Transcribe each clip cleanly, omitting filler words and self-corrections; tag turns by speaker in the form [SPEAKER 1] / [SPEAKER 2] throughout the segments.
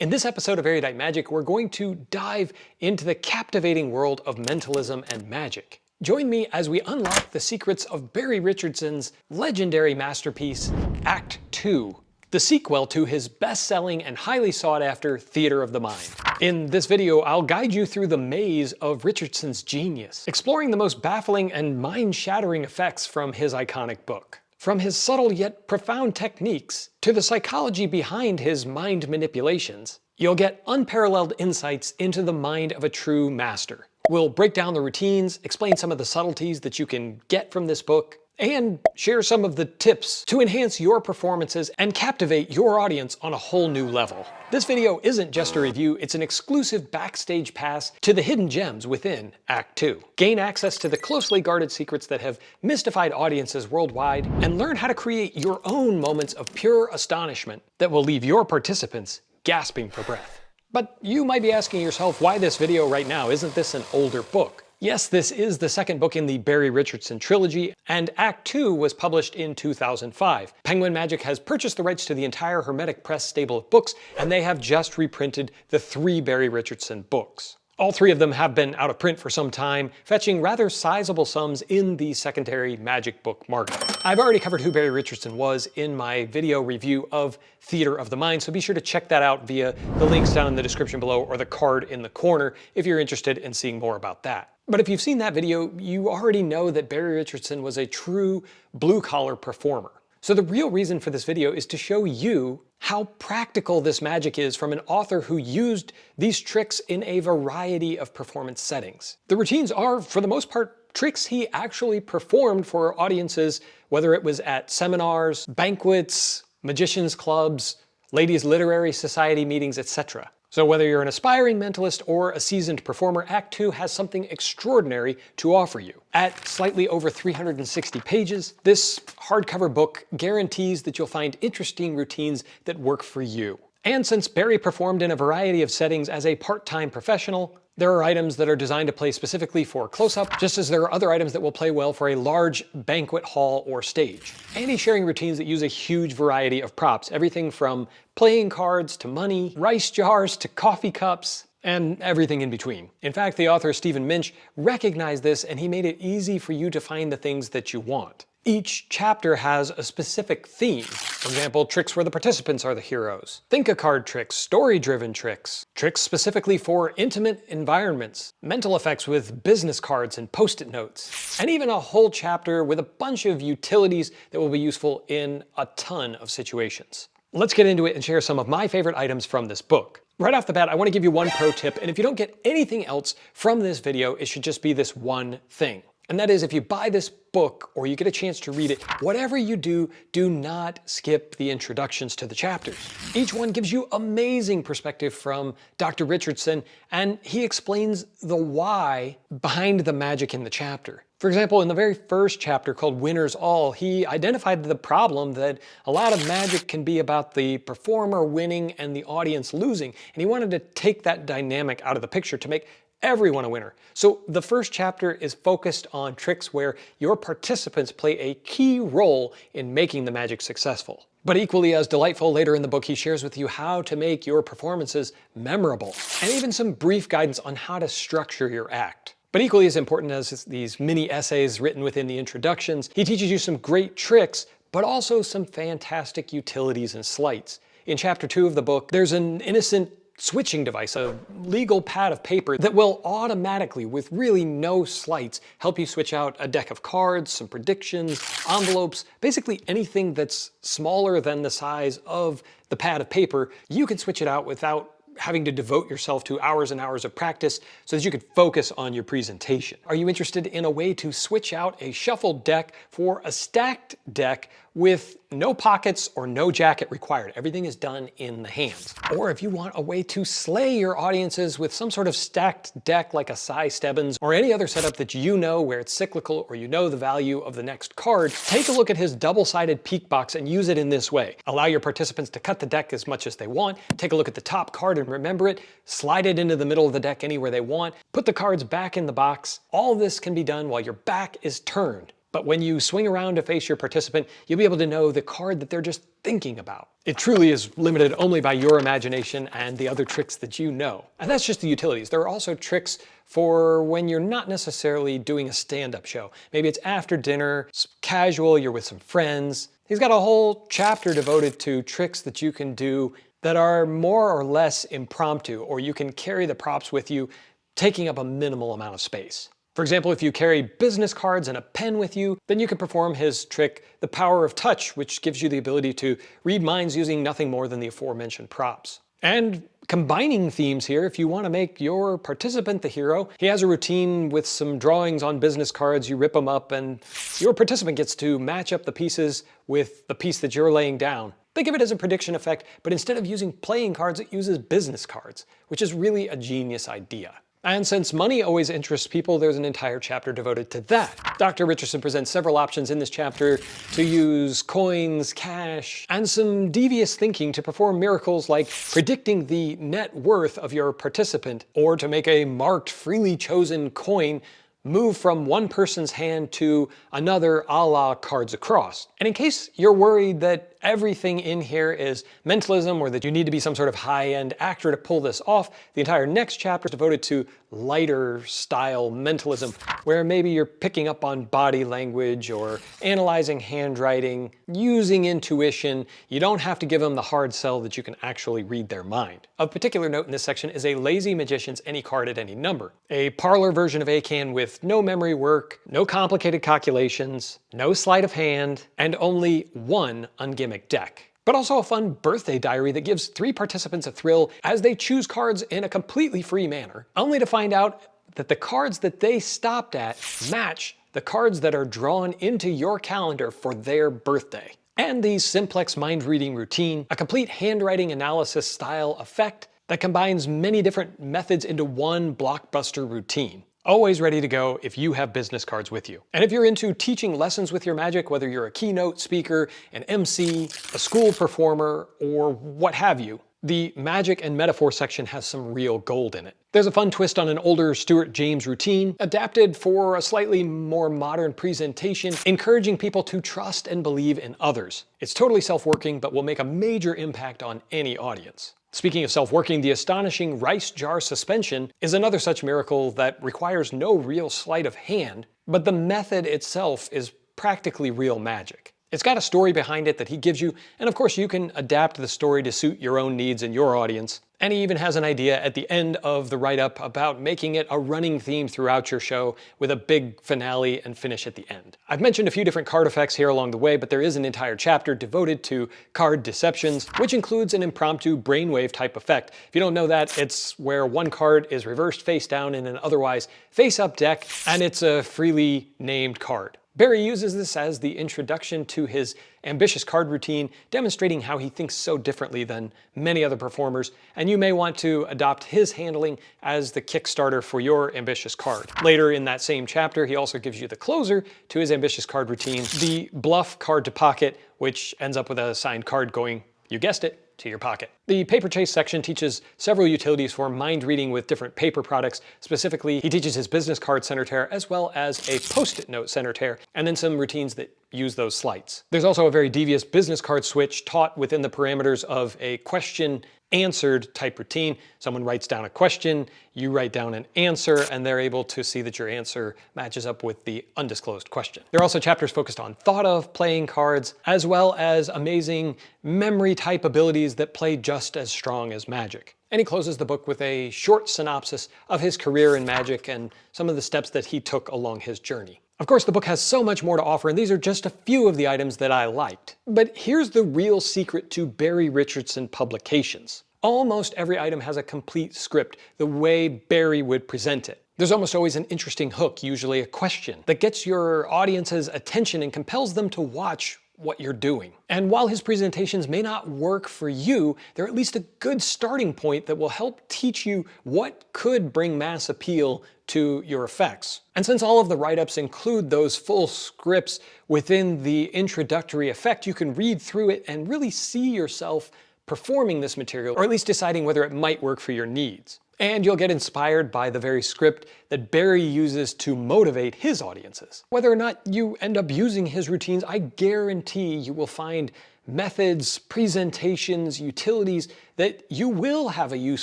[SPEAKER 1] In this episode of Erudite Magic, we're going to dive into the captivating world of mentalism and magic. Join me as we unlock the secrets of Barrie Richardson's legendary masterpiece, Act 2, the sequel to his best-selling and highly sought-after Theater of the Mind. In this video, I'll guide you through the maze of Richardson's genius, exploring the most baffling and mind-shattering effects from his iconic book. From his subtle yet profound techniques to the psychology behind his mind manipulations, you'll get unparalleled insights into the mind of a true master. We'll break down the routines, explain some of the subtleties that you can get from this book, and share some of the tips to enhance your performances and captivate your audience on a whole new level. This video isn't just a review, it's an exclusive backstage pass to the hidden gems within Act 2. Gain access to the closely guarded secrets that have mystified audiences worldwide, and learn how to create your own moments of pure astonishment that will leave your participants gasping for breath. But you might be asking yourself, why this video right now? Isn't this an older book? Yes, this is the second book in the Barrie Richardson trilogy, and Act 2 was published in 2005. Penguin Magic has purchased the rights to the entire Hermetic Press stable of books, and they have just reprinted the 3 Barrie Richardson books. All 3 of them have been out of print for some time, fetching rather sizable sums in the secondary magic book market. I've already covered who Barrie Richardson was in my video review of Theater of the Mind, so be sure to check that out via the links down in the description below or the card in the corner if you're interested in seeing more about that. But if you've seen that video, you already know that Barrie Richardson was a true blue-collar performer. So the real reason for this video is to show you how practical this magic is from an author who used these tricks in a variety of performance settings. The routines are, for the most part, tricks he actually performed for audiences, whether it was at seminars, banquets, magicians' clubs, ladies' literary society meetings, etc. So whether you're an aspiring mentalist or a seasoned performer, Act 2 has something extraordinary to offer you. At slightly over 360 pages, this hardcover book guarantees that you'll find interesting routines that work for you. And since Barrie performed in a variety of settings as a part-time professional, there are items that are designed to play specifically for close-up, just as there are other items that will play well for a large banquet hall or stage. And he's sharing routines that use a huge variety of props, everything from playing cards to money, rice jars to coffee cups, and everything in between. In fact, the author Stephen Minch recognized this, and he made it easy for you to find the things that you want. Each chapter has a specific theme. For example, tricks where the participants are the heroes, think-a-card tricks, story-driven tricks, tricks specifically for intimate environments, mental effects with business cards and post-it notes, and even a whole chapter with a bunch of utilities that will be useful in a ton of situations. Let's get into it and share some of my favorite items from this book. Right off the bat, I want to give you one pro tip, and if you don't get anything else from this video, it should just be this one thing. And that is, if you buy this book or you get a chance to read it, whatever you do, do not skip the introductions to the chapters. Each one gives you amazing perspective from Dr. Richardson, and he explains the why behind the magic in the chapter. For example, in the very first chapter called Winners All, he identified the problem that a lot of magic can be about the performer winning and the audience losing, and he wanted to take that dynamic out of the picture to make everyone a winner. So the first chapter is focused on tricks where your participants play a key role in making the magic successful. But equally as delightful, later in the book he shares with you how to make your performances memorable, and even some brief guidance on how to structure your act. But equally as important as these mini essays written within the introductions, he teaches you some great tricks, but also some fantastic utilities and sleights. In chapter 2 of the book, there's an innocent switching device, a legal pad of paper that will automatically, with really no sleights, help you switch out a deck of cards, some predictions, envelopes, basically anything that's smaller than the size of the pad of paper. You can switch it out without having to devote yourself to hours and hours of practice so that you could focus on your presentation. Are you interested in a way to switch out a shuffled deck for a stacked deck with no pockets or no jacket required? Everything is done in the hands. Or if you want a way to slay your audiences with some sort of stacked deck like a Cy Stebbins or any other setup that you know where it's cyclical or you know the value of the next card, take a look at his double-sided peak box and use it in this way. Allow your participants to cut the deck as much as they want, take a look at the top card and remember it, slide it into the middle of the deck anywhere they want, put the cards back in the box. All this can be done while your back is turned. But when you swing around to face your participant, you'll be able to know the card that they're just thinking about. It truly is limited only by your imagination and the other tricks that you know. And that's just the utilities. There are also tricks for when you're not necessarily doing a stand-up show. Maybe it's after dinner, it's casual, you're with some friends. He's got a whole chapter devoted to tricks that you can do that are more or less impromptu, or you can carry the props with you, taking up a minimal amount of space. For example, if you carry business cards and a pen with you, then you can perform his trick, the power of touch, which gives you the ability to read minds using nothing more than the aforementioned props. And combining themes here, if you want to make your participant the hero, he has a routine with some drawings on business cards. You rip them up and your participant gets to match up the pieces with the piece that you're laying down. Think of it as a prediction effect, but instead of using playing cards, it uses business cards, which is really a genius idea. And since money always interests people, there's an entire chapter devoted to that. Dr. Richardson presents several options in this chapter to use coins, cash, and some devious thinking to perform miracles like predicting the net worth of your participant, or to make a marked, freely chosen coin move from one person's hand to another a la cards across. And in case you're worried that everything in here is mentalism or that you need to be some sort of high-end actor to pull this off, the entire next chapter is devoted to lighter style mentalism, where maybe you're picking up on body language or analyzing handwriting, using intuition. You don't have to give them the hard sell that you can actually read their mind. Of particular note in this section is a Lazy Magician's Any Card at Any Number, a parlor version of ACAN with no memory work, no complicated calculations, no sleight of hand, and only one ungimmick deck. But also a fun birthday diary that gives 3 participants a thrill as they choose cards in a completely free manner, only to find out that the cards that they stopped at match the cards that are drawn into your calendar for their birthday. And the simplex mind reading routine, a complete handwriting analysis style effect that combines many different methods into one blockbuster routine. Always ready to go if you have business cards with you. And if you're into teaching lessons with your magic, whether you're a keynote speaker, an MC, a school performer, or what have you, the magic and metaphor section has some real gold in it. There's a fun twist on an older Stuart James routine, adapted for a slightly more modern presentation, encouraging people to trust and believe in others. It's totally self-working, but will make a major impact on any audience. Speaking of self-working, the astonishing rice jar suspension is another such miracle that requires no real sleight of hand, but the method itself is practically real magic. It's got a story behind it that he gives you, and of course you can adapt the story to suit your own needs and your audience. And he even has an idea at the end of the write-up about making it a running theme throughout your show with a big finale and finish at the end. I've mentioned a few different card effects here along the way, but there is an entire chapter devoted to card deceptions, which includes an impromptu brainwave type effect. If you don't know that, it's where one card is reversed face down in an otherwise face-up deck, and it's a freely named card. Barrie uses this as the introduction to his ambitious card routine, demonstrating how he thinks so differently than many other performers, and you may want to adopt his handling as the Kickstarter for your ambitious card. Later in that same chapter, he also gives you the closer to his ambitious card routine, the bluff card to pocket, which ends up with a signed card going, you guessed it, to your pocket. The paper chase section teaches several utilities for mind reading with different paper products. Specifically, he teaches his business card center tear as well as a post-it note center tear, and then some routines that use those sleights. There's also a very devious business card switch taught within the parameters of a question answered type routine. Someone writes down a question, you write down an answer, and they're able to see that your answer matches up with the undisclosed question. There are also chapters focused on thought of playing cards, as well as amazing memory type abilities that play just as strong as magic. And he closes the book with a short synopsis of his career in magic and some of the steps that he took along his journey. Of course, the book has so much more to offer, and these are just a few of the items that I liked. But here's the real secret to Barrie Richardson publications. Almost every item has a complete script, the way Barrie would present it. There's almost always an interesting hook, usually a question, that gets your audience's attention and compels them to watch what you're doing. And while his presentations may not work for you, they're at least a good starting point that will help teach you what could bring mass appeal to your effects. And since all of the write-ups include those full scripts within the introductory effect, you can read through it and really see yourself performing this material, or at least deciding whether it might work for your needs. And you'll get inspired by the very script that Barrie uses to motivate his audiences. Whether or not you end up using his routines, I guarantee you will find methods, presentations, utilities that you will have a use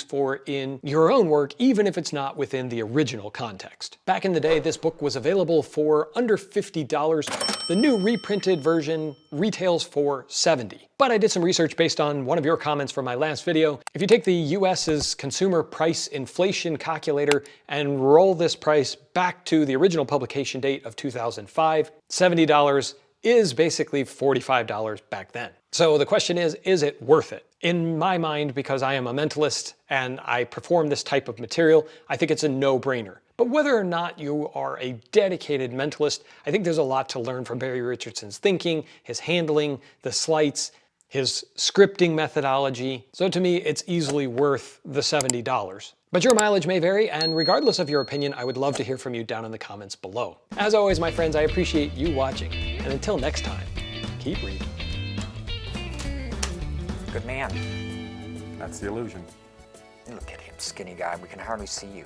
[SPEAKER 1] for in your own work, even if it's not within the original context. Back in the day, this book was available for under $50. The new reprinted version retails for $70. But I did some research based on one of your comments from my last video. If you take the US's consumer price inflation calculator and roll this price back to the original publication date of 2005, $70 is basically $45 back then. So the question is it worth it? In my mind, because I am a mentalist and I perform this type of material, I think it's a no-brainer. But whether or not you are a dedicated mentalist, I think there's a lot to learn from Barrie Richardson's thinking, his handling, the sleights, his scripting methodology. So to me, it's easily worth the $70. But your mileage may vary, and regardless of your opinion, I would love to hear from you down in the comments below. As always, my friends, I appreciate you watching, and until next time, keep reading.
[SPEAKER 2] Good man.
[SPEAKER 3] That's the illusion.
[SPEAKER 2] Look at him, skinny guy. We can hardly see you.